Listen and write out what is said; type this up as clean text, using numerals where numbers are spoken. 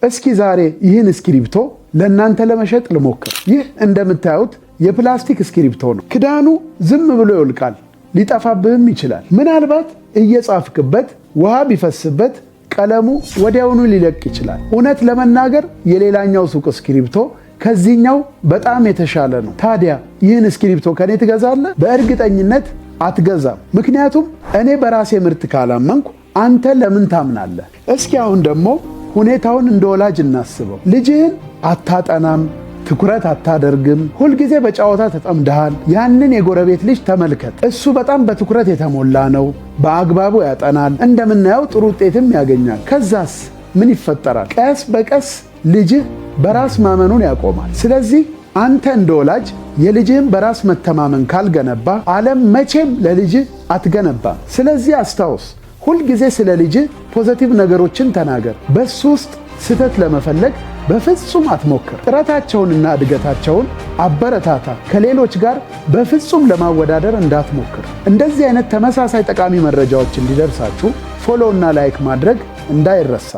እስኪ ዛሬ ይህን እስክሪብቶ ለእናንተ ለመሸጥ ልሞክር። ይህ እንደምታዩት የፕላስቲክ እስክሪብቶ ነው። ክዳኑ ዝም ብሎ ይወልቃል፣ ሊጠፋብህም ይችላል። ምናልባት እየጻፍክበት ውሃ ቢፈስበት ቀለሙ ወዲያውኑ ሊለቅ ይችላል። እውነት ለመናገር የሌላኛው ሱቅ እስክሪብቶ ከዚህኛው በጣም የተሻለ ነው። ታዲያ ይህን እስክሪብቶ ከኔ ትገዛለህ? በእርግጠኝነት አትገዛም። ምክንያቱም እኔ በራሴ ምርት ካላመንኩ አንተ ለምን ታምናለህ? እስኪ አሁን ደግሞ ሁኔታውን እንደ ወላጅ እናስበው። ልጅህን አታጠናም፣ ትኩረት አታደርግም፣ ሁልጊዜ በጨዋታ ተጠምደሃል። ያንን የጎረቤት ልጅ ተመልከት። እሱ በጣም በትኩረት የተሞላ ነው፣ በአግባቡ ያጠናል፣ እንደምናየው ጥሩ ውጤትም ያገኛል። ከዛስ ምን ይፈጠራል? ቀስ በቀስ ልጅህ በራስ ማመኑን ያቆማል። ስለዚህ አንተ እንደ ወላጅ የልጅህን በራስ መተማመን ካልገነባ ዓለም መቼም ለልጅህ አትገነባም። ስለዚህ አስታውስ፣ ሁልጊዜ ስለ ልጅህ ፖዚቲቭ ነገሮችን ተናገር። በሱ ውስጥ ስህተት ለመፈለግ በፍጹም አትሞክር። ጥረታቸውንና እድገታቸውን አበረታታ። ከሌሎች ጋር በፍጹም ለማወዳደር እንዳትሞክር። እንደዚህ አይነት ተመሳሳይ ጠቃሚ መረጃዎች እንዲደርሳችሁ ፎሎ እና ላይክ ማድረግ እንዳይረሳ።